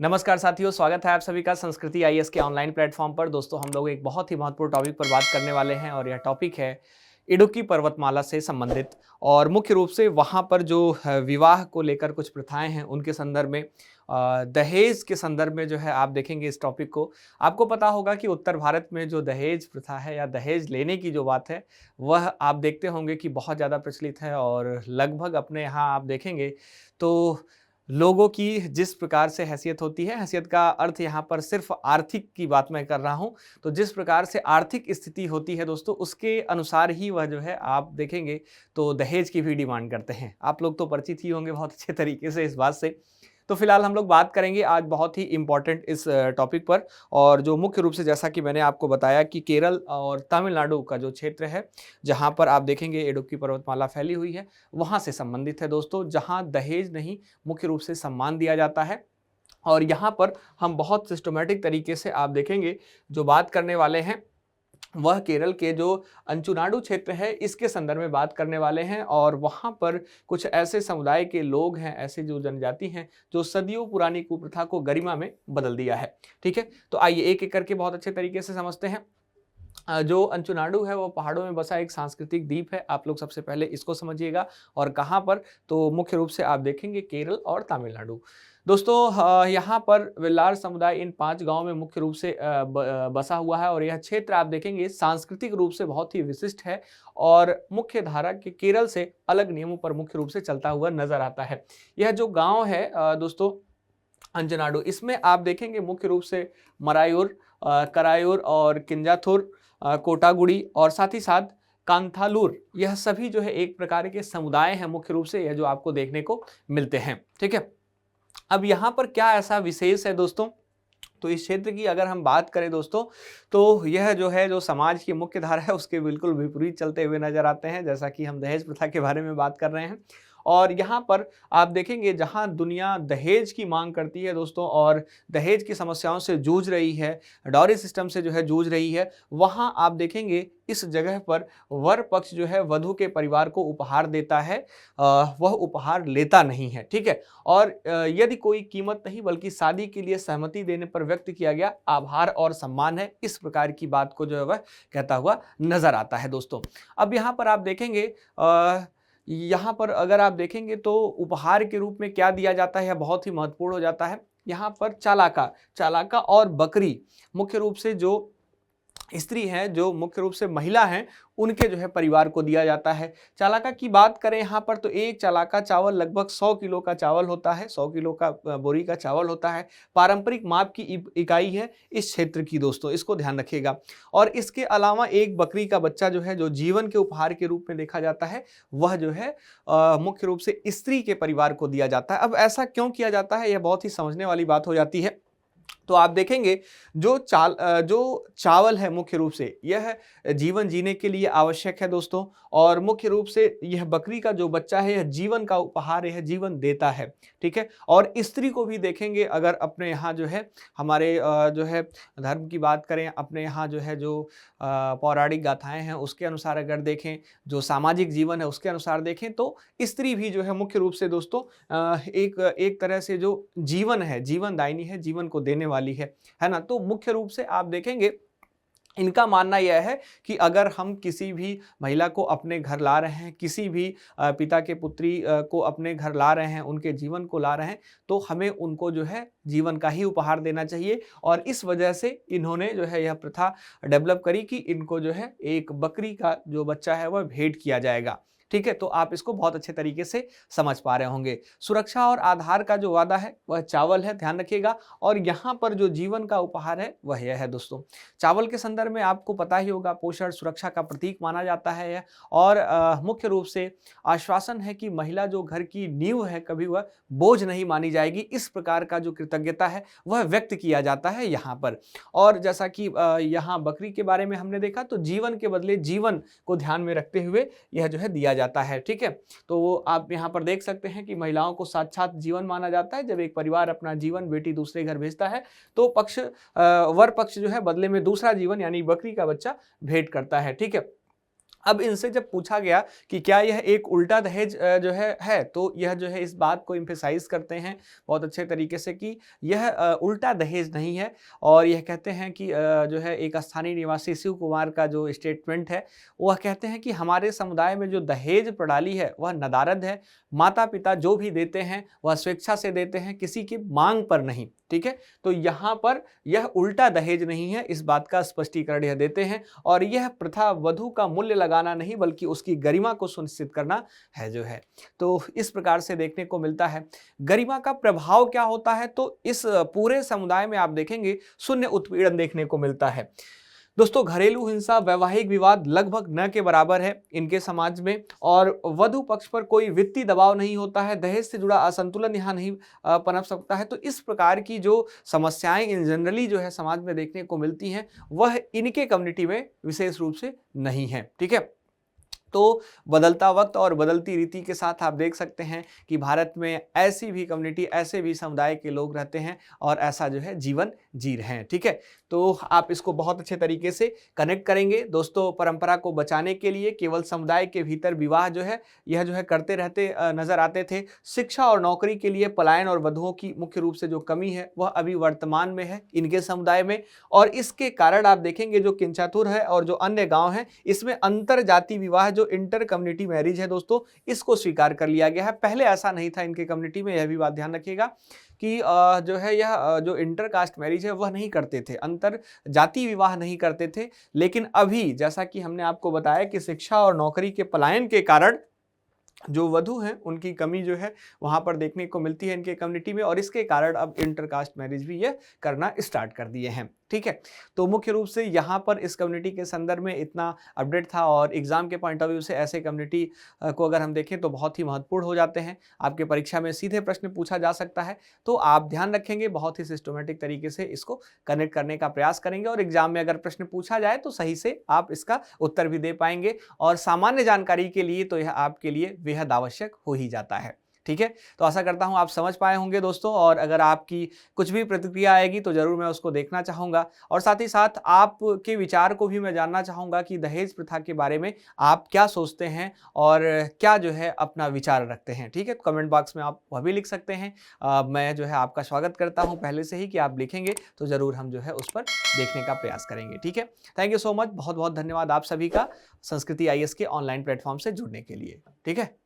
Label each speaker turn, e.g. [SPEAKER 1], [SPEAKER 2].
[SPEAKER 1] नमस्कार साथियों, स्वागत है आप सभी का संस्कृति आईएएस के ऑनलाइन प्लेटफॉर्म पर। दोस्तों, हम लोग एक बहुत ही महत्वपूर्ण टॉपिक पर बात करने वाले हैं और यह टॉपिक है इडुक्की पर्वतमाला से संबंधित। और मुख्य रूप से वहाँ पर जो विवाह को लेकर कुछ प्रथाएं हैं उनके संदर्भ में, दहेज के संदर्भ में जो है आप देखेंगे इस टॉपिक को। आपको पता होगा कि उत्तर भारत में जो दहेज प्रथा है या दहेज लेने की जो बात है वह आप देखते होंगे कि बहुत ज़्यादा प्रचलित है। और लगभग अपने यहाँ आप देखेंगे तो लोगों की जिस प्रकार से हैसियत होती है, हैसियत का अर्थ यहाँ पर सिर्फ आर्थिक की बात मैं कर रहा हूँ, तो जिस प्रकार से आर्थिक स्थिति होती है दोस्तों, उसके अनुसार ही वह जो है आप देखेंगे तो दहेज की भी डिमांड करते हैं। आप लोग तो परिचित ही होंगे बहुत अच्छे तरीके से इस बात से। तो फिलहाल हम लोग बात करेंगे आज बहुत ही इम्पोर्टेंट इस टॉपिक पर, और जो मुख्य रूप से जैसा कि मैंने आपको बताया कि केरल और तमिलनाडु का जो क्षेत्र है जहाँ पर आप देखेंगे इडुक्की पर्वतमाला फैली हुई है, वहाँ से संबंधित है दोस्तों, जहाँ दहेज नहीं मुख्य रूप से सम्मान दिया जाता है। और यहाँ पर हम बहुत सिस्टमेटिक तरीके से आप देखेंगे जो बात करने वाले हैं वह केरल के जो अंचुनाडु क्षेत्र है इसके संदर्भ में बात करने वाले हैं। और वहाँ पर कुछ ऐसे समुदाय के लोग हैं, ऐसे जो जनजाति हैं जो सदियों पुरानी कुप्रथा को गरिमा में बदल दिया है। ठीक है, तो आइए एक एक करके बहुत अच्छे तरीके से समझते हैं। जो अंचुनाडु है वो पहाड़ों में बसा एक सांस्कृतिक द्वीप है। आप लोग सबसे पहले इसको समझिएगा। और कहाँ पर, तो मुख्य रूप से आप देखेंगे केरल और तमिलनाडु। दोस्तों, यहाँ पर वेल्लार समुदाय इन 5 गांवों में मुख्य रूप से बसा हुआ है। और यह क्षेत्र आप देखेंगे सांस्कृतिक रूप से बहुत ही विशिष्ट है और मुख्य धारा के केरल से अलग नियमों पर मुख्य रूप से चलता हुआ नजर आता है। यह जो गांव है दोस्तों अंजनाडु, इसमें आप देखेंगे मुख्य रूप से मरायूर, करायूर और किंजाथुर, कोटागुड़ी और साथ ही साथ कांथालूर, यह सभी जो है एक प्रकार के समुदाय हैं मुख्य रूप से, यह जो आपको देखने को मिलते हैं। ठीक है, अब यहाँ पर क्या ऐसा विशेष है दोस्तों, तो इस क्षेत्र की अगर हम बात करें दोस्तों, तो यह जो है जो समाज की मुख्य धारा है उसके बिल्कुल विपरीत चलते हुए नजर आते हैं, जैसा कि हम दहेज प्रथा के बारे में बात कर रहे हैं। और यहाँ पर आप देखेंगे जहाँ दुनिया दहेज की मांग करती है दोस्तों और दहेज की समस्याओं से जूझ रही है, डॉरी सिस्टम से जो है जूझ रही है, वहाँ आप देखेंगे इस जगह पर वर पक्ष जो है वधू के परिवार को उपहार देता है, वह उपहार लेता नहीं है। ठीक है, और यदि कोई कीमत नहीं बल्कि शादी के लिए सहमति देने पर व्यक्त किया गया आभार और सम्मान है, इस प्रकार की बात को जो है वह कहता हुआ नजर आता है दोस्तों। अब यहाँ पर आप देखेंगे यहाँ पर अगर आप देखेंगे तो उपहार के रूप में क्या दिया जाता है, यह बहुत ही महत्वपूर्ण हो जाता है। यहाँ पर चालाका चालाका और बकरी मुख्य रूप से जो स्त्री हैं, जो मुख्य रूप से महिला हैं, उनके जो है परिवार को दिया जाता है। चालाका की बात करें यहाँ पर तो एक चालाका चावल लगभग 100 किलो का चावल होता है, 100 किलो का बोरी का चावल होता है। पारंपरिक माप की इकाई है इस क्षेत्र की दोस्तों, इसको ध्यान रखिएगा। और इसके अलावा एक बकरी का बच्चा जो है जो जीवन के उपहार के रूप में देखा जाता है, वह जो है मुख्य रूप से स्त्री के परिवार को दिया जाता है। अब ऐसा क्यों किया जाता है, यह बहुत ही समझने वाली बात हो जाती है। तो आप देखेंगे जो चावल है मुख्य रूप से यह जीवन जीने के लिए आवश्यक है दोस्तों। और मुख्य रूप से यह बकरी का जो बच्चा है यह जीवन का उपहार है, जीवन देता है। ठीक है, और स्त्री को भी देखेंगे अगर अपने यहाँ जो है हमारे जो है धर्म की बात करें, अपने यहाँ जो है जो पौराणिक गाथाएं हैं उसके अनुसार अगर देखें, जो सामाजिक जीवन है उसके अनुसार देखें, तो स्त्री भी जो है मुख्य रूप से दोस्तों एक तरह से जो जीवन है, जीवनदायिनी है, जीवन को देने वाली है ना। तो मुख्य रूप से आप देखेंगे इनका मानना यह है कि अगर हम किसी भी महिला को अपने घर ला रहे हैं, किसी भी पिता के पुत्री को अपने घर ला रहे हैं, उनके जीवन को ला रहे हैं, तो हमें उनको जो है जीवन का ही उपहार देना चाहिए। और इस वजह से इन्होंने जो है यह प्रथा डेवलप करी कि इनको जो है एक बकरी का जो बच्चा है वह भेंट किया जाएगा। ठीक है, तो आप इसको बहुत अच्छे तरीके से समझ पा रहे होंगे। सुरक्षा और आधार का जो वादा है वह चावल है, ध्यान रखिएगा। और यहाँ पर जो जीवन का उपहार है वह यह है दोस्तों। चावल के संदर्भ में आपको पता ही होगा, पोषण सुरक्षा का प्रतीक माना जाता है यह। और मुख्य रूप से आश्वासन है कि महिला जो घर की नींव है कभी वह बोझ नहीं मानी जाएगी, इस प्रकार का जो कृतज्ञता है वह व्यक्त किया जाता है यहाँ पर। और जैसा कि यहाँ बकरी के बारे में हमने देखा, तो जीवन के बदले जीवन को ध्यान में रखते हुए यह जो है दिया जाता है। ठीक है, तो आप यहाँ पर देख सकते हैं कि महिलाओं को साक्षात जीवन माना जाता है। जब एक परिवार अपना जीवन बेटी दूसरे घर भेजता है तो वर पक्ष जो है बदले में दूसरा जीवन यानी बकरी का बच्चा भेंट करता है। ठीक है, अब इनसे जब पूछा गया कि क्या यह एक उल्टा दहेज जो है, तो यह जो है इस बात को एम्फेसाइज करते हैं बहुत अच्छे तरीके से कि यह उल्टा दहेज नहीं है। और यह कहते हैं कि जो है एक स्थानीय निवासी शिव कुमार का जो स्टेटमेंट है, वह कहते हैं कि हमारे समुदाय में जो दहेज प्रणाली है वह नदारद है। माता पिता जो भी देते हैं वह स्वेच्छा से देते हैं, किसी की मांग पर नहीं। ठीक है, तो यहाँ पर यह उल्टा दहेज नहीं है, इस बात का स्पष्टीकरण यह देते हैं। और यह प्रथा वधू का मूल्य लगाना नहीं बल्कि उसकी गरिमा को सुनिश्चित करना है जो है। तो इस प्रकार से देखने को मिलता है। गरिमा का प्रभाव क्या होता है, तो इस पूरे समुदाय में आप देखेंगे शून्य उत्पीड़न देखने को मिलता है। दोस्तों, घरेलू हिंसा, वैवाहिक विवाद लगभग न के बराबर है इनके समाज में, और वधु पक्ष पर कोई वित्तीय दबाव नहीं होता है। दहेज से जुड़ा असंतुलन यहाँ नहीं पनप सकता है। तो इस प्रकार की जो समस्याएं इन जनरली जो है समाज में देखने को मिलती हैं, वह इनके कम्युनिटी में विशेष रूप से नहीं है। ठीक है, तो बदलता वक्त और बदलती रीति के साथ आप देख सकते हैं कि भारत में ऐसी भी कम्युनिटी, ऐसे भी समुदाय के लोग रहते हैं और ऐसा जो है जीवन जी रहे हैं। ठीक है, तो आप इसको बहुत अच्छे तरीके से कनेक्ट करेंगे। दोस्तों, परंपरा को बचाने के लिए केवल समुदाय के भीतर विवाह जो है यह जो है करते रहते नजर आते थे। शिक्षा और नौकरी के लिए पलायन और वधुओं की मुख्य रूप से जो कमी है वह अभी वर्तमान में है इनके समुदाय में। और इसके कारण आप देखेंगे जो किंचातुर है और जो अन्य गांव हैं, इसमें अंतर जाति विवाह जो इंटर कम्युनिटी मैरिज है दोस्तों, इसको स्वीकार कर लिया गया है। पहले ऐसा नहीं था इनके कम्युनिटी में, यह भी बात ध्यान रखिएगा कि जो है यह जो इंटर कास्ट मैरिज है वह नहीं करते थे, अंतर जाति विवाह नहीं करते थे। लेकिन अभी जैसा कि हमने आपको बताया कि शिक्षा और नौकरी के पलायन के कारण जो वधु हैं उनकी कमी जो है वहां पर देखने को मिलती है इनके कम्युनिटी में, और इसके कारण अब इंटरकास्ट मैरिज भी ये करना स्टार्ट कर दिए हैं। ठीक है, तो मुख्य रूप से यहाँ पर इस कम्युनिटी के संदर्भ में इतना अपडेट था। और एग्जाम के पॉइंट ऑफ व्यू से ऐसे कम्युनिटी को अगर हम देखें तो बहुत ही महत्वपूर्ण हो जाते हैं। आपके परीक्षा में सीधे प्रश्न पूछा जा सकता है, तो आप ध्यान रखेंगे, बहुत ही सिस्टमेटिक तरीके से इसको कनेक्ट करने का प्रयास करेंगे और एग्जाम में अगर प्रश्न पूछा जाए तो सही से आप इसका उत्तर भी दे पाएंगे। और सामान्य जानकारी के लिए तो यह आपके लिए बेहद आवश्यक हो ही जाता है। ठीक है, तो आशा करता हूं आप समझ पाए होंगे दोस्तों। और अगर आपकी कुछ भी प्रतिक्रिया आएगी तो जरूर मैं उसको देखना चाहूंगा, और साथ ही साथ आपके विचार को भी मैं जानना चाहूंगा कि दहेज प्रथा के बारे में आप क्या सोचते हैं और क्या जो है अपना विचार रखते हैं। ठीक है, तो कमेंट बॉक्स में आप वह भी लिख सकते हैं। मैं जो है आपका स्वागत करता हूँ पहले से ही कि आप लिखेंगे तो जरूर हम जो है उस पर देखने का प्रयास करेंगे। ठीक है, थैंक यू सो मच, बहुत बहुत धन्यवाद आप सभी का संस्कृति IAS के ऑनलाइन प्लेटफॉर्म से जुड़ने के लिए। ठीक है।